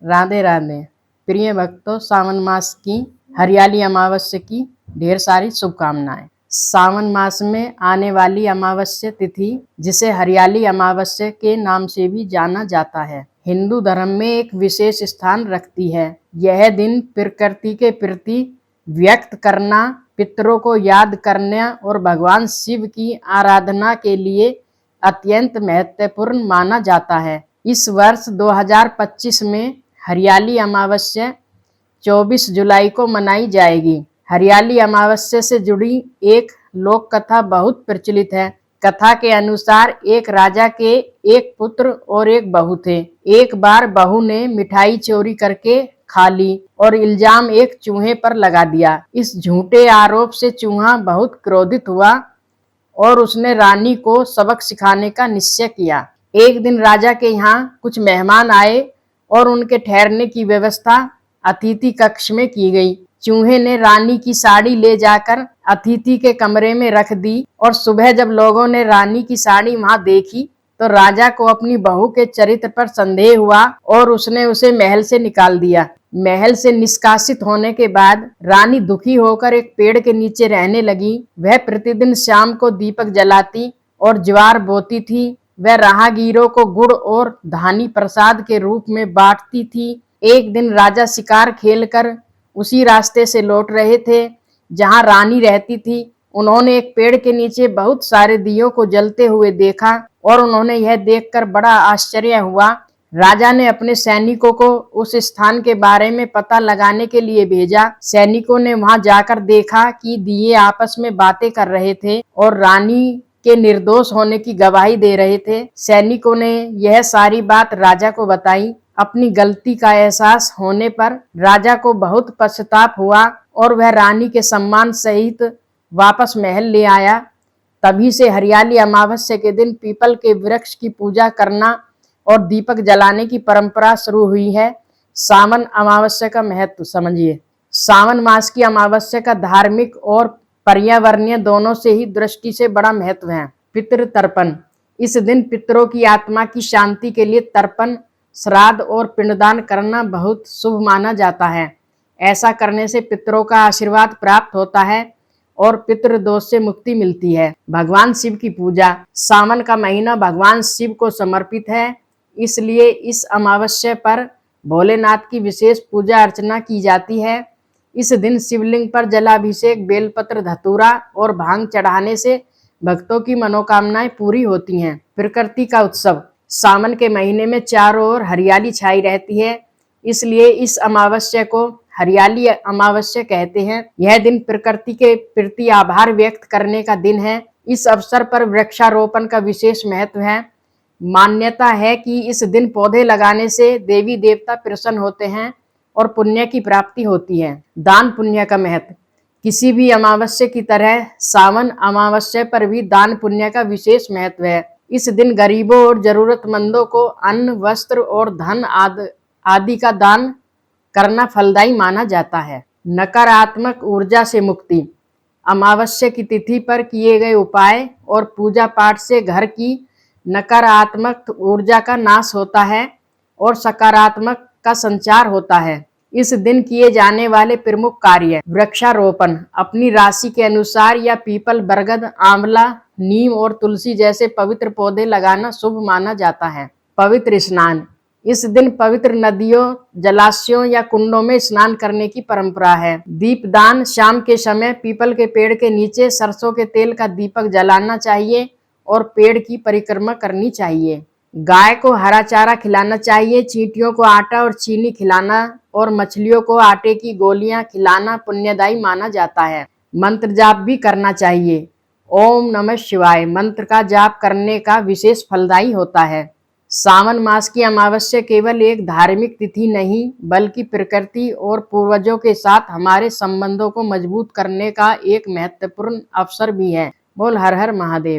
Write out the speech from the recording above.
राधे राधे। प्रिय भक्तों, सावन मास की हरियाली अमावस्या की ढेर सारी शुभकामनाएं। सावन मास में आने वाली अमावस्या तिथि, जिसे हरियाली अमावस्या के नाम से भी जाना जाता है, हिंदू धर्म में एक विशेष स्थान रखती है। यह दिन प्रकृति के प्रति व्यक्त करना, पितरों को याद करना और भगवान शिव की आराधना के लिए अत्यंत महत्वपूर्ण माना जाता है। इस वर्ष 2025 में हरियाली अमावस्या 24 जुलाई को मनाई जाएगी। हरियाली अमावस्या से जुड़ी एक लोक कथा बहुत प्रचलित है। कथा के अनुसार एक राजा के एक पुत्र और एक बहू थे। एक बार बहू ने मिठाई चोरी करके खा ली और इल्जाम एक चूहे पर लगा दिया। इस झूठे आरोप से चूहा बहुत क्रोधित हुआ और उसने रानी को सबक सिखाने का निश्चय किया। एक दिन राजा के यहाँ कुछ मेहमान आए और उनके ठहरने की व्यवस्था अतिथि कक्ष में की गई। चूहे ने रानी की साड़ी ले जाकर अतिथि के कमरे में रख दी और सुबह जब लोगों ने रानी की साड़ी वहां देखी तो राजा को अपनी बहू के चरित्र पर संदेह हुआ और उसने उसे महल से निकाल दिया। महल से निष्कासित होने के बाद रानी दुखी होकर एक पेड़ के नीचे रहने लगी। वह प्रतिदिन शाम को दीपक जलाती और ज्वार बोती थी। वह राहगीरों को गुड़ और धानी प्रसाद के रूप में बांटती थी। एक दिन राजा शिकार खेलकर उसी रास्ते से लौट रहे थे जहां रानी रहती थी। उन्होंने एक पेड़ के नीचे बहुत सारे दियों को जलते हुए देखा और उन्होंने यह देखकर बड़ा आश्चर्य हुआ। राजा ने अपने सैनिकों को उस स्थान के बारे में पता लगाने के लिए भेजा। सैनिकों ने वहां जाकर देखा कि दिए आपस में बातें कर रहे थे और रानी के निर्दोष होने की गवाही दे रहे थे। सैनिकों ने यह सारी बात राजा को बताई। अपनी गलती का एहसास होने पर राजा को बहुत पश्चाताप हुआ और वह रानी के सम्मान सहित वापस महल ले आया। तभी से हरियाली अमावस्या के दिन पीपल के वृक्ष की पूजा करना और दीपक जलाने की परंपरा शुरू हुई है। सावन अमावस्या का महत्व समझिए। सावन मास की अमावस्या का धार्मिक और पर्यावरणीय दोनों से ही दृष्टि से बड़ा महत्व है। पितृ तर्पण। इस दिन पितरों की आत्मा की शांति के लिए तर्पण, श्राद्ध और पिंडदान करना बहुत शुभ माना जाता है। ऐसा करने से पितरों का आशीर्वाद प्राप्त होता है और पितृदोष से मुक्ति मिलती है। भगवान शिव की पूजा। सावन का महीना भगवान शिव को समर्पित है, इसलिए इस अमावस्या पर भोलेनाथ की विशेष पूजा अर्चना की जाती है। इस दिन शिवलिंग पर जलाभिषेक, बेलपत्र, धतूरा और भांग चढ़ाने से भक्तों की मनोकामनाएं पूरी होती हैं। प्रकृति का उत्सव। सावन के महीने में चारों ओर हरियाली छाई रहती है, इसलिए इस अमावस्या को हरियाली अमावस्या कहते हैं। यह दिन प्रकृति के प्रति आभार व्यक्त करने का दिन है। इस अवसर पर वृक्षारोपण का विशेष महत्व है। मान्यता है कि इस दिन पौधे लगाने से देवी देवता प्रसन्न होते हैं और पुण्य की प्राप्ति होती है। दान पुण्य का महत्व। किसी भी अमावस्या की तरह सावन अमावस्या पर भी दान पुण्य का विशेष महत्व है। इस दिन गरीबों और जरूरतमंदों को अन्न, वस्त्र और धन आदि का दान करना फलदायी माना जाता है। नकारात्मक ऊर्जा से मुक्ति। अमावस्या की तिथि पर किए गए उपाय और पूजा पाठ से घर की नकारात्मक ऊर्जा का नाश होता है और सकारात्मक का संचार होता है। इस दिन किए जाने वाले प्रमुख कार्य। वृक्षारोपण। अपनी राशि के अनुसार या पीपल, बरगद, आंवला, नीम और तुलसी जैसे पवित्र पौधे लगाना शुभ माना जाता है। पवित्र स्नान। इस दिन पवित्र नदियों, जलाशयों या कुंडों में स्नान करने की परंपरा है। दीपदान। शाम के समय पीपल के पेड़ के नीचे सरसों के तेल का दीपक जलाना चाहिए और पेड़ की परिक्रमा करनी चाहिए। गाय को हरा चारा खिलाना चाहिए। चींटियों को आटा और चीनी खिलाना और मछलियों को आटे की गोलियां खिलाना पुण्यदायी माना जाता है। मंत्र जाप भी करना चाहिए। ओम नमः शिवाय मंत्र का जाप करने का विशेष फलदायी होता है। सावन मास की अमावस्या केवल एक धार्मिक तिथि नहीं, बल्कि प्रकृति और पूर्वजों के साथ हमारे संबंधों को मजबूत करने का एक महत्वपूर्ण अवसर भी है। बोल हर हर महादेव।